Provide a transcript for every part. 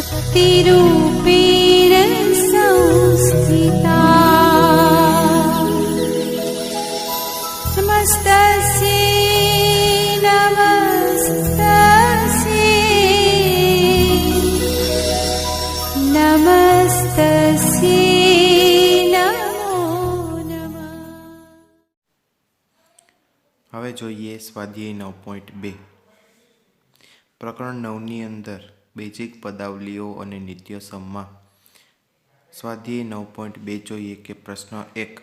शक्तिरूपेण संस्थिता नमस्तस्यै नमस्तस्यै नमो नमः। હવે જોઈએ સ્વાધ્યાય 9.2 પ્રકરણ 9ની અંદર બેઝિક પદાવલીઓ અને નિત્યસમમાં સ્વાધ્યાય 9.2 જોઈએ કે પ્રશ્ન 1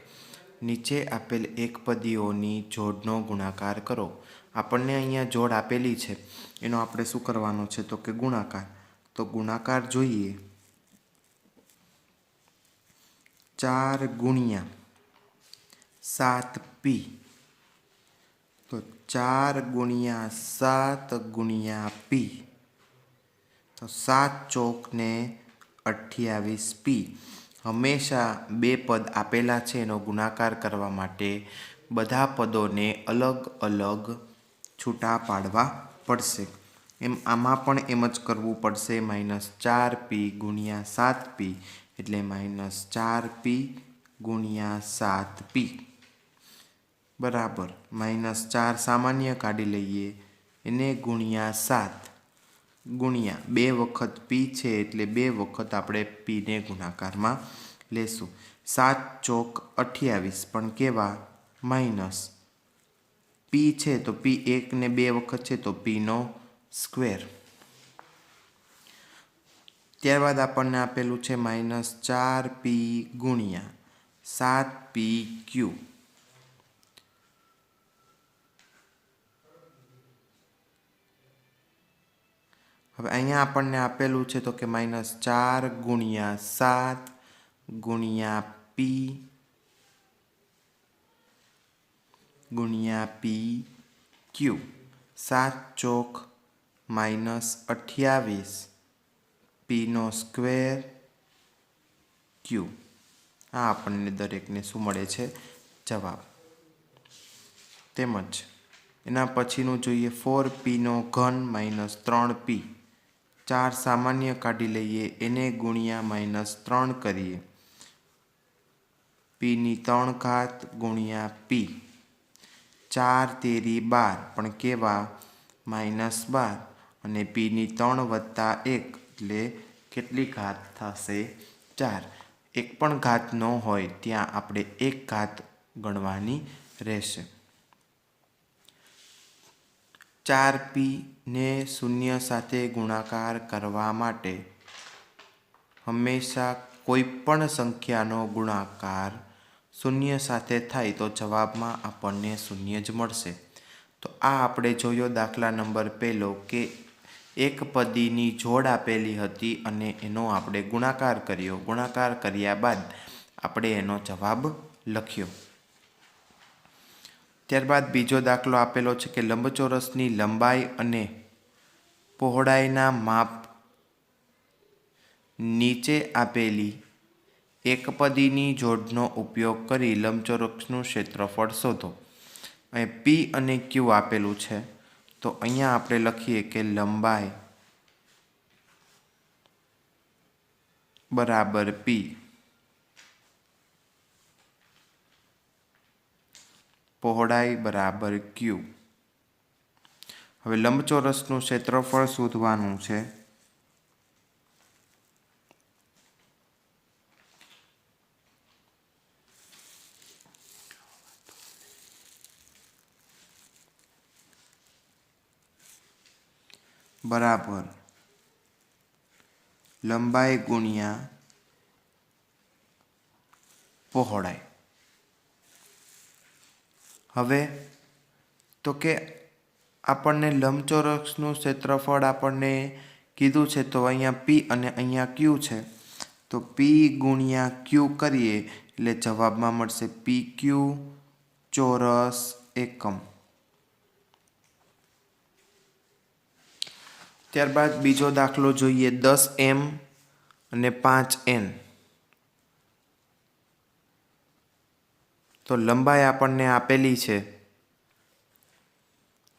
નીચે આપેલ એકપદીઓની જોડનો ગુણાકાર કરો। આપણને અહીંયા જોડ આપેલી છે, એનો આપણે શું કરવાનો છે તો કે ગુણાકાર। તો ગુણાકાર જોઈએ 4 ગુણ્યા 7p, તો 4 ગુણ્યા 7 ગુણ્યા p, તો 7 ચોક ને 28p। હંમેશા બે પદ આપેલા છે એનો ગુણાકાર કરવા માટે બધા પદોને અલગ અલગ છૂટા પાડવા પડશે। એમ આમાં પણ એમ જ કરવું પડશે। -4p ગુણ્યા 7p એટલે -4p ગુણ્યા 7p બરાબર -4 સામાન્ય કાઢી લઈએ, એને ગુણ્યા 7 ગુણ્યા 2 વખત p છે એટલે 2 વખત આપણે p ને ગુણાકારમાં લેશું। 7 ચોક 28 પણ કેવા માઇનસ p છે તો p 1 ને 2 વખત છે તો p નો સ્ક્વેર। ત્યારબાદ આપણને આપેલું છે -4p ગુણ્યા 7pq। હવે અહીંયા આપણને આપેલું છે તો કે -4 ગુણ્યા 7 ગુણ્યા p ગુણ્યા pq। 7 ચોક -28 p નો સ્ક્વેર q। આ આપણને દરેકને શું મળે છે જવાબ। તેમજ એના પછીનું જોઈએ 4p નો ઘન -3p। 4 સામાન્ય કાઢી લઈએ, એને ગુણ્યા -3 કરીએ, p ની 3 ઘાત ગુણ્યા p। 4 તેરી 12 પણ કેવા -12 અને p ની 3 વત્તા 1 એટલે કેટલી ઘાત થશે 4। એક પણ ઘાત ન હોય ત્યાં આપણે એક ઘાત ગણવાની રહેશે। 4p ને શૂન્ય સાથે ગુણાકાર કરવા માટે હંમેશા કોઈ પણ સંખ્યાનો ગુણાકાર શૂન્ય સાથે થાય તો જવાબમાં આપણને શૂન્ય જ મળશે। તો આ આપણે જોયો દાખલા નંબર 1 કે એક પદીની જોડ આપેલી હતી અને એનો આપણે ગુણાકાર કર્યો। ગુણાકાર કર્યા બાદ આપણે એનો જવાબ લખ્યો। ત્યારબાદ બીજો દાખલો આપેલો છે કે લંબચોરસની લંબાઈ અને પહોળાઈના માપ નીચે આપેલી એકપદીની જોડનો ઉપયોગ કરી લંબચોરસનું ક્ષેત્રફળ શોધો। અહીં p અને q આપેલું છે, તો અહીંયા આપણે લખીએ કે લંબાઈ બરાબર p, પહોળાઈ બરાબર q। હવે લંબચોરસનું ક્ષેત્રફળ શોધવાનું છે। બરાબર લંબાઈ ગુણ્યા પહોળાઈ। હવે તો કે આપણને લંબચોરસનું ક્ષેત્રફળ આપણને કીધું છે, તો અહીંયા p અને અહીંયા q છે, તો p ગુણ્યા q કરીએ એટલે જવાબમાં મળશે pq ચોરસ એકમ। ત્યારબાદ બીજો દાખલો જોઈએ 10m અને 5n। તો લંબાઈ આપણને આપેલી છે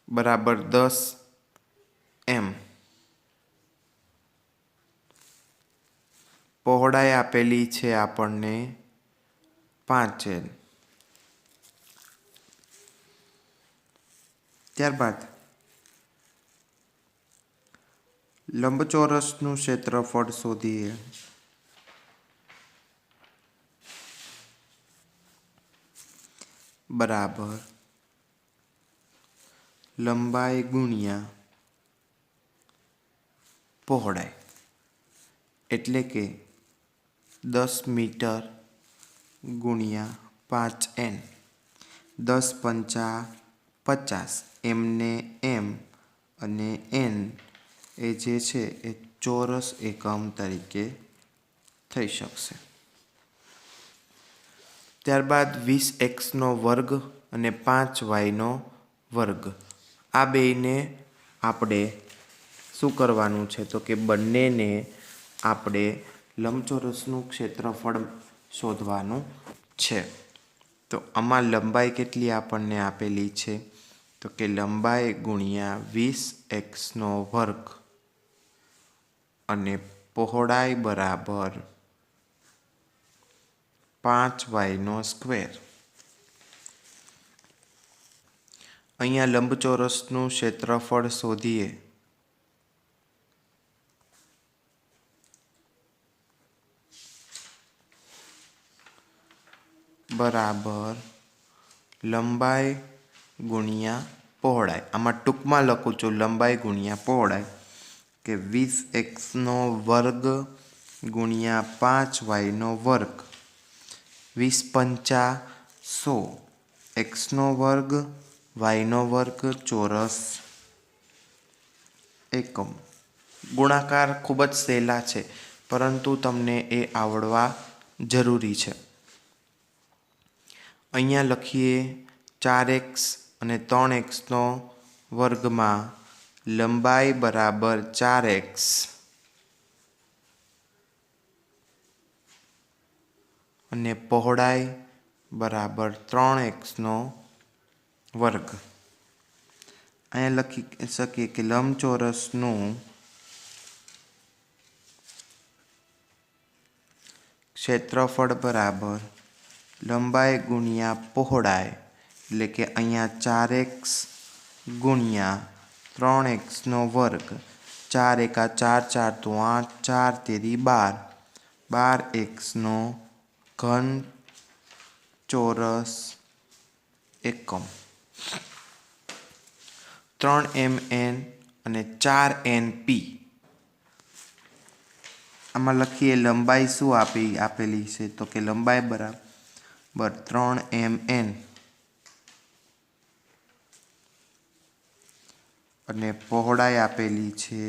બરાબર 10m પહોળાઈ આપેલી છે આપણને 5 L. ત્યારબાદ લંબચોરસનું ક્ષેત્રફળ શોધીએ. બરાબર લંબાઈ ગુણ્યા પહોળાઈ, એટલે કે 10 મીટર ગુણ્યા 5 N. 10 પંચા 50, એમને એમ, અને N એ જે છે એ ચોરસ એકમ તરીકે થઈ શકશે. ત્યારબાદ 20x વર્ગ અને 5y વર્ગ, આ બેયને આપણે શું કરવાનું છે તો કે બંનેને આપણે લંબચોરસનું ક્ષેત્રફળ શોધવાનું છે. તો આમાં લંબાઈ કેટલી આપણને આપેલી છે તો કે લંબાઈ ગુણ્યા 20x વર્ગ અને પહોળાઈ બરાબર 5y સ્ક્વેર. અહીંયા લંબચોરસનું ક્ષેત્રફળ શોધીએ. બરાબર લંબાઈ ગુણ્યા પહોળાઈ, આમાં ટૂંકમાં લખું છું લંબાઈ ગુણ્યા પહોળાઈ, કે 20x વર્ગ ગુણ્યા 5y વર્ગ. 20 પંચા 100, x વર્ગ y વર્ગ ચોરસ એકમ. ગુણાકાર ખૂબ જ સહેલા છે, પરંતુ તમને એ આવડવા જરૂરી છે. અહીંયા લખીએ 4x અને 3x વર્ગમાં લંબાઈ બરાબર 4x અને પહોળાઈ બરાબર 3x વર્ગ. અહીંયા લખી શકીએ કે લંબચોરસનું ક્ષેત્રફળ બરાબર લંબાઈ ગુણ્યા પહોળાઈ, એટલે કે અહીંયા 4x ગુણ્યા 3x વર્ગ. 4 એકા 4, 4 તો 8, 4 તેરી 12, 12x ઘન ચોરસ એકમ. 3mn અને 4np. આમાં લખીએ લંબાઈ શું આપેલી છે તો કે લંબાઈ બરાબર 3mn અને પહોળાઈ આપેલી છે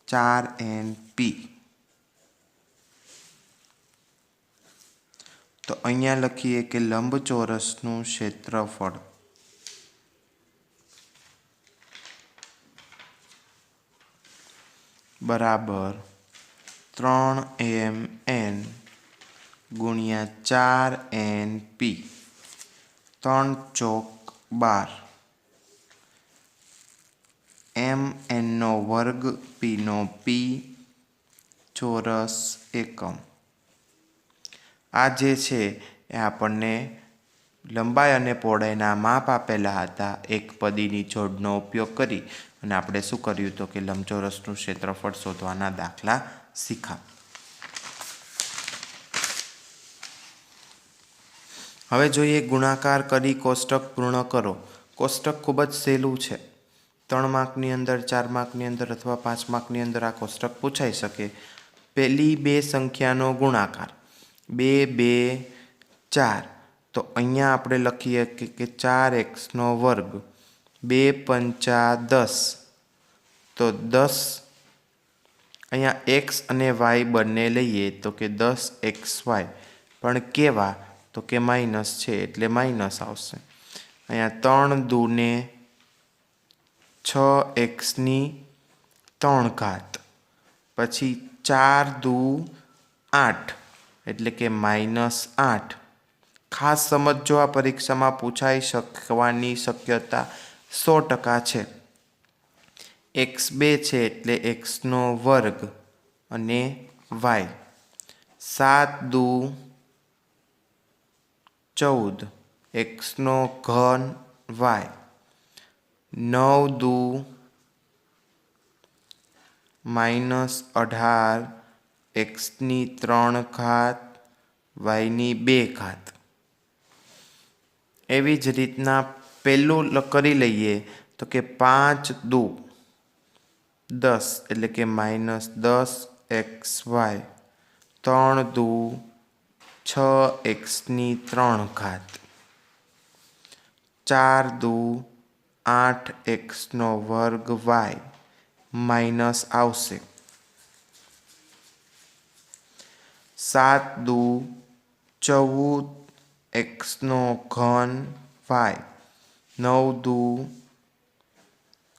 4np. તો અહીંયા લખીએ કે લંબચોરસનું ક્ષેત્રફળ બરાબર 3mn ગુણ્યા 4np. 3 ચોક 12, mn વર્ગ p ચોરસ એકમ. આ જે છે એ આપણને લંબાઈ અને પહોળાઈના માપ આપેલા હતા. એક પદીની જોડનો ઉપયોગ કરી અને આપણે શું કર્યું તો કે લંબચોરસનું ક્ષેત્રફળ શોધવાના દાખલા શીખા. હવે જોઈએ ગુણાકાર કરી કોષ્ટક પૂર્ણ કરો. કોષ્ટક ખૂબ જ સહેલું છે. 3 માર્કની અંદર, 4 માર્કની અંદર અથવા 5 માર્કની અંદર આ કોષ્ટક પૂછાઈ શકે. પહેલી બે સંખ્યાનો ગુણાકાર 2, 2, 4. તો અહીંયા આપણે લખીએ કે 4x વર્ગ. 2 પંચા 10, તો 10. અહીંયા x અને y બંને લઈએ તો કે 10xy, પણ કેવા તો કે માઇનસ છે એટલે માઇનસ આવશે. અહીંયા 3 દૂને 6x ની 3 ઘાત, પછી 4 દૂ 8 એટલે કે -8. ખાસ સમજો, આ પરીક્ષામાં પૂછાઈ શકવાની શક્યતા 100% છે. x2 છે એટલે x વર્ગ અને વાય 7 દુ 14 એક્સનો ઘન વાય 9 દુ -18 એક્સની 3 ઘાત વાયની 2 ઘાત. એવી જ રીતના પહેલું કરી લઈએ તો કે 5 દુ 10 એટલે કે -10 એક્સ વાય 3 દુ 6 એક્સની 3 ઘાત 4 દુ 8 એક્સનો વર્ગ વાય માઇનસ આવશે 7 દુ 14 એક્સનો ઘન વાય 9 દુ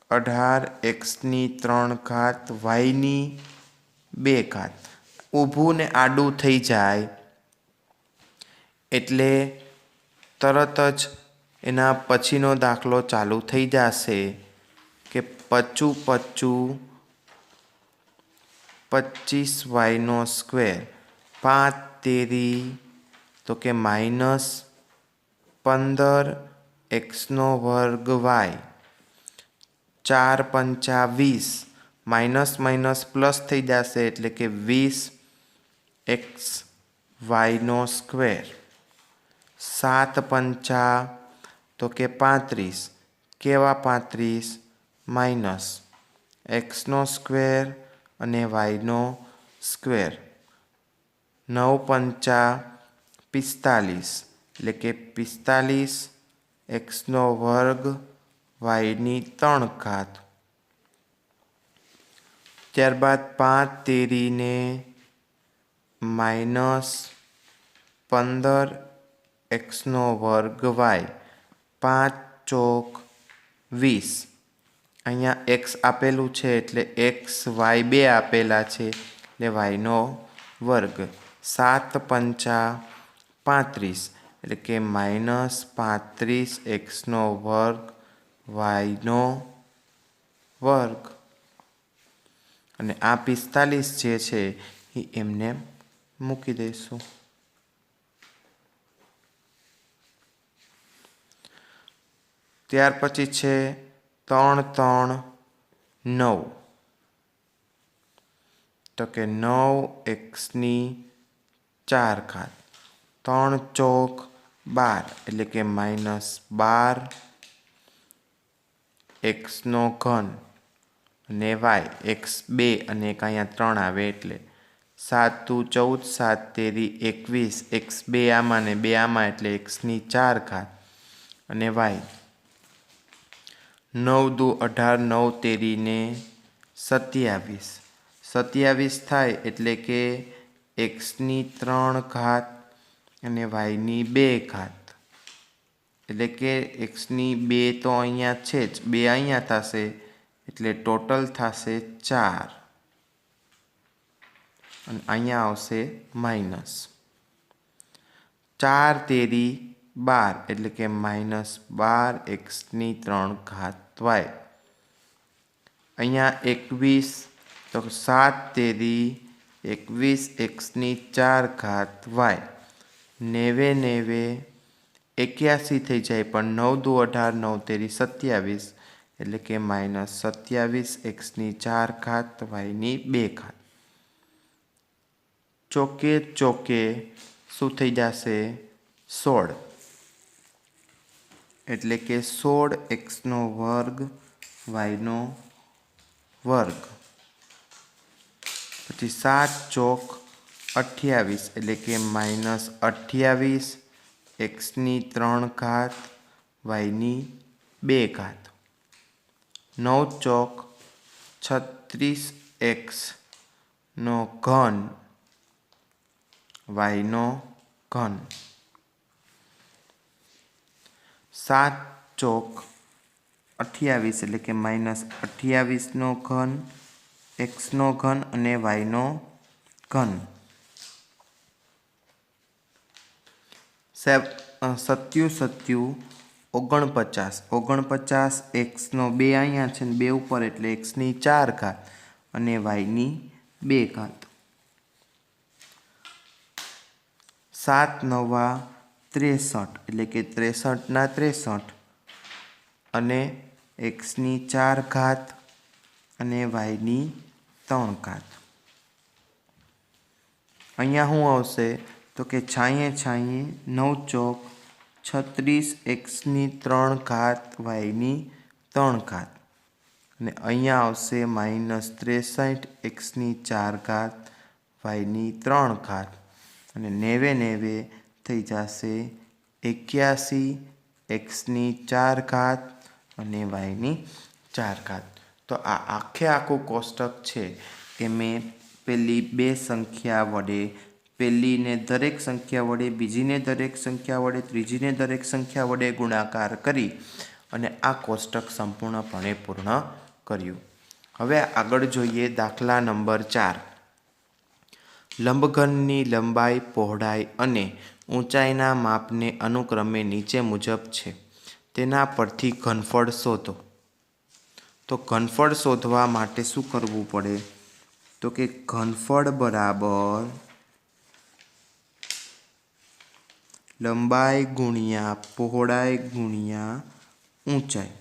18 એક્સની 3 ઘાત વાયની 2 ઘાત. ઊભું ને આડું થઈ જાય એટલે તરત જ એના પછીનો દાખલો ચાલુ થઈ જશે કે 55 25 વાયનો સ્ક્વેર 5 તેરી તો કે -15 એક્સનો વર્ગ વાય 4 પંચા 20 માઇનસ માઇનસ પ્લસ થઈ જશે એટલે કે 20 એક્સ વાયનો સ્ક્વેર 7 પંચા તો કે 35 કેવા 35 માઇનસ એક્સનો સ્ક્વેર અને વાયનો સ્ક્વેર 9 પંચા 45 એટલે કે 45 એક્સનો વર્ગ વાયની 3 ઘાત. ત્યારબાદ 5 તેરીને -15 એક્સનો વર્ગ વાય 5 ચોક 20. અહીંયા એક્સ આપેલું છે એટલે એક્સ વાય 2 આપેલા છે એટલે વાયનો વર્ગ 7 પંચા 35 એટલે કે -35 એક્સનો વર્ગ વાયનો વર્ગ અને આ 45 જે છે એ એમને મૂકી દઈશું. ત્યાર પછી છે 3 3 9 તો કે 9 એક્સની 4 ઘાત 3 ચોક 12 એટલે કે -12 એક્સનો ઘન અને વાય એક્સ 2 અને એક અહીંયા 3 આવે એટલે 7 દુ 14 7 તેરી 21 એક્સ 2 આમાં ને 2 આમાં એટલે એક્સની 4 ઘાત અને વાય 9 દુ 18 9 તેરીને 27 27 થાય એટલે કે એક્સની 3 ઘાત અને વાયની 2 ઘાત એટલે કે એક્સની 2 તો અહીંયા છે જ 2 અહીંયા થશે એટલે ટોટલ થશે 4 અને અહીંયા આવશે માઇનસ 4 તેરી 12 એટલે કે -12 એક્સની 3 ઘાત વાય. અહીંયા 21 તો 7 તેરી 21 એક્સની 4 ઘાત વાય 90 81 થઈ જાય પણ 9 દુ 18 9 તેરી 27 એટલે કે -27 એક્સની 4 ઘાત વાયની 2 ઘાત. ચોકે ચોકે શું થઈ જશે 16 એટલે કે 16 એક્સનો વર્ગ વાયનો વર્ગ. પછી 7 ચોક 28 એટલે કે -28 એક્સની 3 ઘાત વાયની 2 ઘાત. 9 ચોક 36 એક્સનો ઘન વાયનો ઘન. 7 ચોક 28 એટલે કે -28નો ઘન એક્સનો ઘન અને વાયનો ઘન. 47 49 એક્સનો 2 અહીંયા છે ને 2 ઉપર એટલે એક્સની 4 ઘાત અને વાયની 2 ઘાત. 7 નવા 63 એટલે કે 63 ના 63 અને x ની 4 ઘાત અને y ની 3 ઘાત. અહીંયા શું આવશે તો કે છાંયે છાંયે 9 ચોક 36 x ની 3 ઘાત y ની 3 ઘાત અને અહીંયા આવશે -63 x ની 4 ઘાત y ની 3 ઘાત અને 90 થઈ જશે 81 x ની 4 ઘાત અને y ની 4 ઘાત. તો આ આખું કોષ્ટક છે કે મેં પેલી બે સંખ્યા વડે પહેલીને દરેક સંખ્યા વડે, બીજીને દરેક સંખ્યા વડે, ત્રીજીને દરેક સંખ્યા વડે ગુણાકાર કરી અને આ કોષ્ટક સંપૂર્ણપણે પૂર્ણ કર્યું. હવે આગળ જોઈએ દાખલા નંબર 4. લંબઘનની લંબાઈ, પહોળાઈ અને ઊંચાઈના માપને અનુક્રમે નીચે મુજબ છે. તેના પરથી ઘનફળ શોધો. તો ઘનફળ શોધવા માટે શું કરવું પડે તો કે ઘનફળ બરાબર લંબાઈ ગુણ્યા પહોળાઈ ગુણ્યા ઊંચાઈ.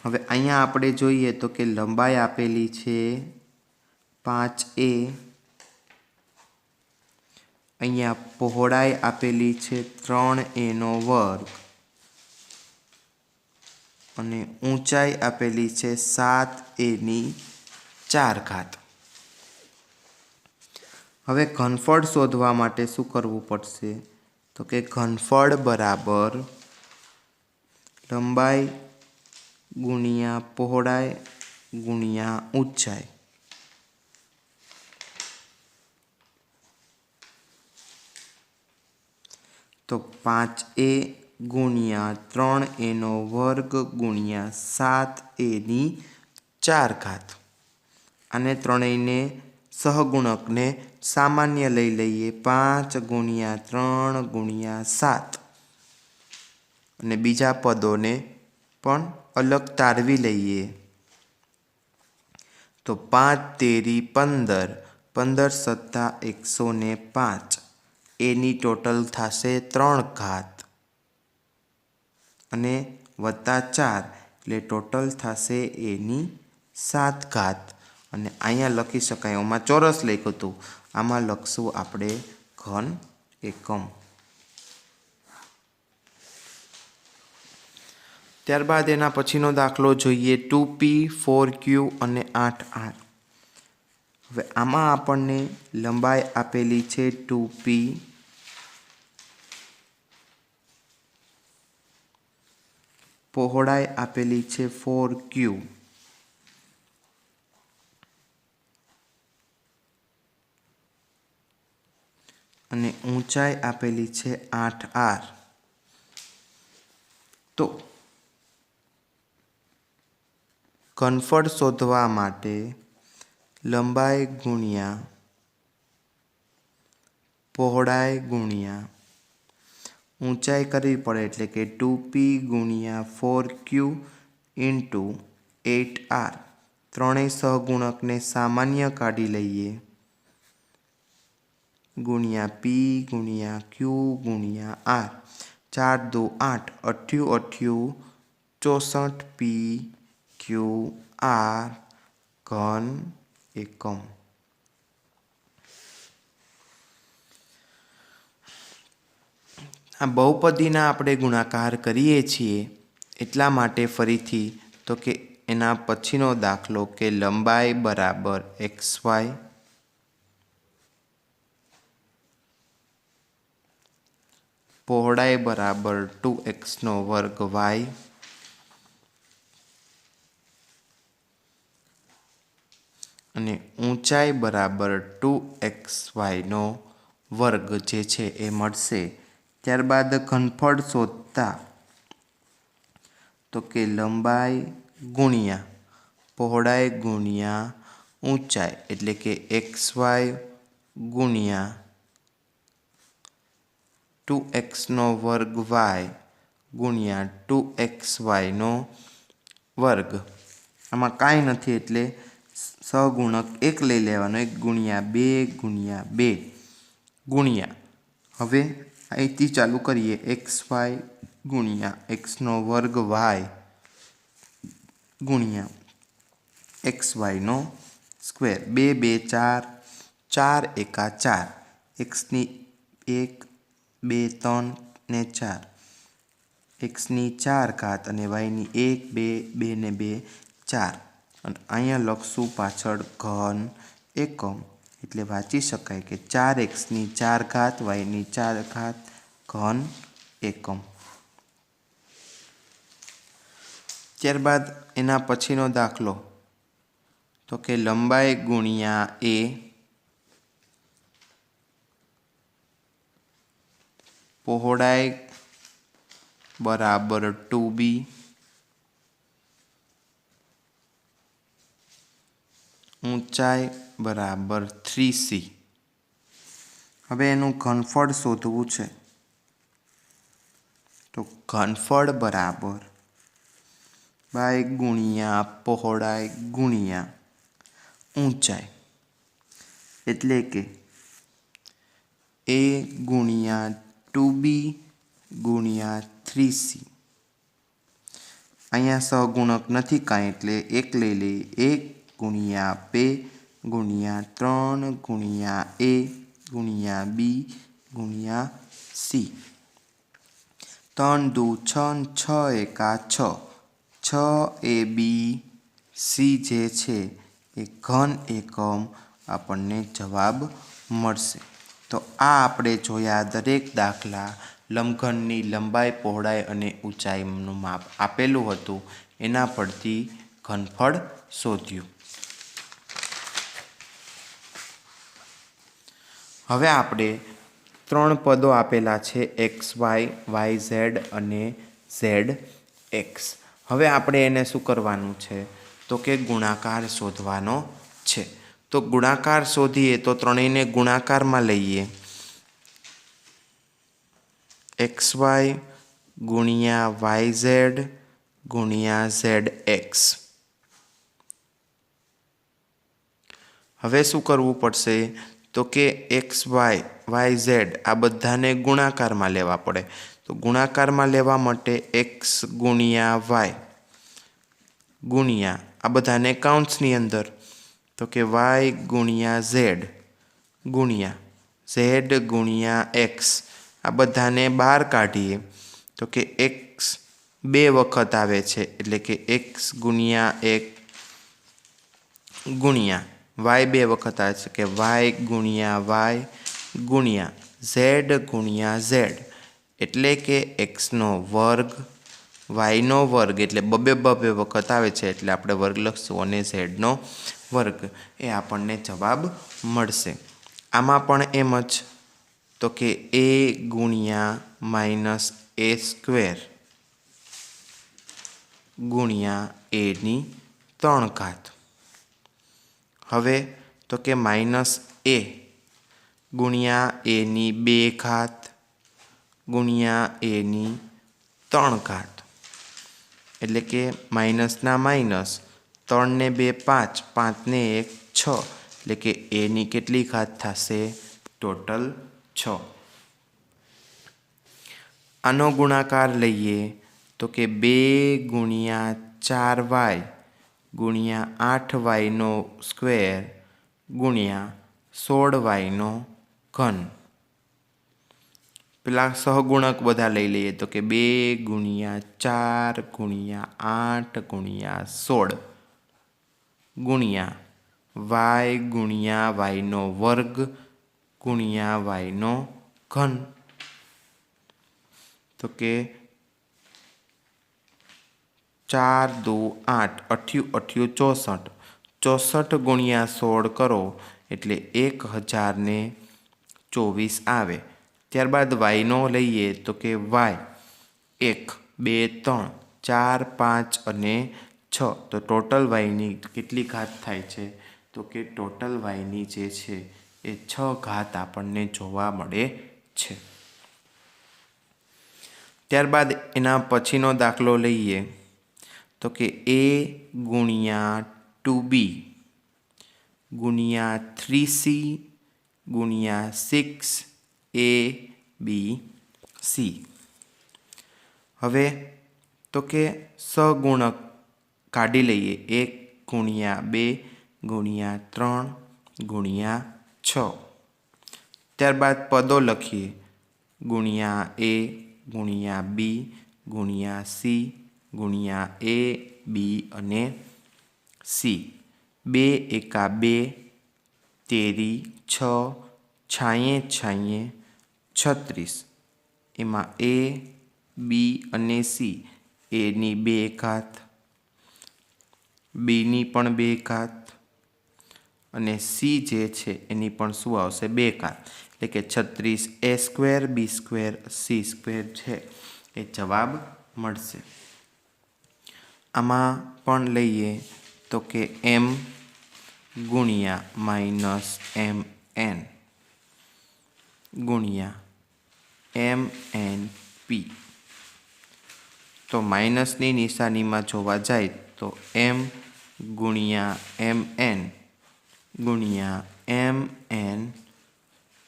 હવે અહીંયા આપણે જોઈએ તો કે લંબાઈ આપેલી છે 5a, અહીંયા પહોળાઈ આપેલી છે 3a² અને ઊંચાઈ આપેલી છે 7a⁴. હવે ઘનફળ શોધવા માટે શું કરવું પડશે તો કે ઘનફળ બરાબર લંબાઈ ગુણ્યા પહોળાઈ ગુણ્યા ઊંચાઈ. તો 5a ગુણ્યા 3a² ગુણ્યા 7a⁴. અને ત્રણેયને સહગુણકને સામાન્ય લઈ લઈએ 5 ગુણ્યા 3 ગુણ્યા 7 અને બીજા પદોને પણ અલગ તારવી લઈએ. તો 5 તેરી 15, 15 + 105 એની ટોટલ થશે 3 ઘાત અને +4 એટલે ટોટલ થશે એની 7 ઘાત. અને અહીંયા લખી શકાય, આમાં ચોરસ લખ્યું હતું, આમાં લખશું આપણે ઘન એકમ. ત્યારબાદ એના પછીનો દાખલો જોઈએ 2p, 4q અને 8r. હવે આમાં આપણને લંબાઈ આપેલી છે 2p, પહોળાઈ આપેલી છે 4q અને ઊંચાઈ આપેલી છે 8r. તો ઘનફળ શોધવા માટે લંબાઈ ગુણ્યા પહોળાઈ ગુણ્યા ઊંચાઈ કરવી પડે એટલે કે 2p ગુણ્યા 4q ઇન્ટુ 8r. ત્રણેય સહગુણકને સામાન્ય કાઢી લઈએ ગુણ્યા p ગુણ્યા q ગુણ્યા r. 4 × 2 = 8, 8 × 64 p q r ઘન એકમ. આ બહુપદીના આપણે ગુણાકાર કરીએ છીએ એટલા માટે ફરીથી તો કે એના પછીનો દાખલો કે લંબાઈ બરાબર xy, પહોળાઈ બરાબર 2x² y અને ઊંચાઈ બરાબર 2xy² જે છે એ મળશે. ત્યારબાદ ઘનફળ શોધતા તો કે લંબાઈ ગુણ્યા પહોળાઈ ગુણ્યા ઊંચાઈ એટલે કે xy ગુણ્યા 2x² y ગુણ્યા 2xy². આમાં કાંઈ નથી એટલે સહગુણક 1 લઈ લેવાનો, 1 × 2 × 2 गुणिया हवे અહીંથી ચાલુ કરીએ xy ગુણ્યા xનો વર્ગ y ગુણ્યા xy નો સ્ક્વેર 2 2 4 4 એકા 4 xની 1 2 3 ને 4 xની 4 ઘાત અને yની 1 2 2 ને 2 4 અને અહીંયા લખશું પાછળ ઘન એકમ એટલે વાંચી શકાય કે 4xની 4 ઘાત yની 4 ઘાત ઘન એકમ। ત્યારબાદ એના પછીનો દાખલો તો કે લંબાઈ ગુણ્યા a પહોળાઈ બરાબર 2b ઊંચાઈ બરાબર 3c। હવે એનું ઘનફળ શોધવું છે તો ઘનફળ બરાબર y ગુણ્યા પહોળાઈ ગુણ્યા ઊંચાઈ એટલે કે a ગુણ્યા 2b ગુણ્યા 3c। અહીંયા સહગુણક નથી કાંઈ એટલે 1 લઈ લઈએ 1 ગુણ્યા 2 ગુણ્યા 3 ગુણ્યા a ગુણ્યા b ગુણ્યા c 3 દુ 6 6 એકા 6 6ab c જે છે એ ઘન એકમ આપણને જવાબ મળશે। તો આ આપણે જોયા દરેક દાખલા લંબઘનની લંબાઈ પહોળાઈ અને ઊંચાઈનું માપ આપેલું હતું એના પરથી ઘનફળ શોધ્યું। હવે આપણે 3 પદો આપેલા છે xy yz અને zx। હવે આપણે એને શું કરવાનું છે તો કે ગુણાકાર શોધવાનો છે। તો ગુણાકાર શોધીએ તો ત્રણેયને ગુણાકારમાં લઈએ xy ગુણ્યા yz ગુણ્યા zx। હવે શું કરવું પડશે તો કે xy yz આ બધાને ગુણાકારમાં લેવા પડે। તો ગુણાકારમાં લેવા માટે x ગુણ્યા y ગુણ્યા આ બધાને કાઉન્સની અંદર તો કે y ગુણ્યા z ગુણ્યા z ગુણ્યા x આ બધાને બહાર કાઢીએ તો કે x 2 વખત આવે છે એટલે કે x ગુણ્યા 1 ગુણ્યા y 2 વખત આવે છે કે y ગુણ્યા y ગુણ્યા z ગુણ્યા z એટલે કે x નો વર્ગ y નો વર્ગ એટલે બબે વખત આવે છે એટલે આપણે વર્ગ લખશું અને z નો વર્ગ એ આપણને જવાબ મળશે। આમાં પણ એમ જ તો કે a ગુણ્યા માઇનસ a સ્ક્વેર ગુણ્યા a ની 3 ઘાત। હવે તો કે માઇનસ a ગુણ્યા a ની 2 ઘાત ગુણ્યા a ની 3 ઘાત એટલે કે માઇનસના માઇનસ 3 ને 2 5 5 ને 1 6 એટલે કે a ની કેટલી ઘાત થશે ટોટલ 6। આનો ગુણાકાર લઈએ તો કે 2 ગુણ્યા 4y ગુણ્યા 8y નો સ્ક્વેર ગુણ્યા 16y નો ઘન। પેલા સહગુણક બધા લઈ લઈએ તો કે 2 ગુણ્યા 4 ગુણ્યા 8 ગુણ્યા 16 ગુણ્યા y ગુણ્યા y નો વર્ગ ગુણ્યા y નો ઘન તો કે 4 2 8 8 64 64 ગુણ્યા 16 કરો એટલે 1024 આવે। ત્યારબાદ y નો લઈએ તો કે y 1 2 3 4 5 અને 6 તો ટોટલ y ની કેટલી ઘાત થાય છે તો કે ટોટલ y ની જે છે એ 6 ઘાત આપણને જોવા મળે છે। ત્યારબાદ એના પછીનો દાખલો લઈએ તો કે a ગુણ્યા 2b ગુણ્યા 3c ગુણ્યા 6 A B C। હવે તો કે સગુણક કાઢી લઈએ 1/2/3/6। ત્યારબાદ પદો લખીએ ગુણ્યા A ગુણ્યા B ગુણ્યા C ગુણ્યા A B અને C। 2 એકા 2 તેરી 6 છાંયે છાંયે 36। એમાં A B અને C એની 2 ઘાત બીની પણ 2 ઘાત અને C જે છે એની પણ શું આવશે 2 ઘાત, એટલે કે 36 A² B² C² છે એ જવાબ મળશે। આમાં પણ લઈએ તો કે M ગુણ્યા -MN ગુણ્યા MNP। તો માઇનસની નિશાનીમાં જોવા જાય તો M ગુણ્યા MN ગુણ્યા MNP।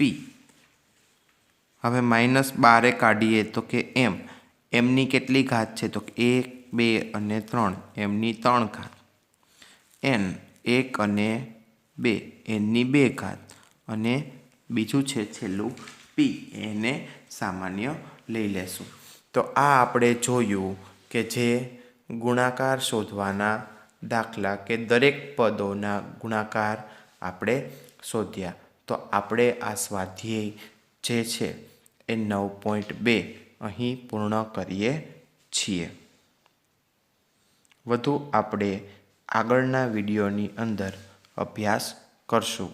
હવે -12 કાઢીએ તો કે એમની કેટલી ઘાત છે તો 1 2 અને 3 એમની 3 ઘાત, n 1 અને 2 એનની 2 ઘાત અને બીજું છે છેલ્લું p એને સામાન્ય લઈ લેશું। તો આ આપણે જોયું કે જે ગુણાકાર શોધવાના દાખલા કે દરેક પદોના ગુણાકાર આપણે શોધ્યા। તો આપણે આ સ્વાધ્યાય જે છે એ 9.2 અહીં પૂર્ણ કરીએ છીએ। વધુ આપણે આગળના વિડીયોની અંદર અભ્યાસ કરશું।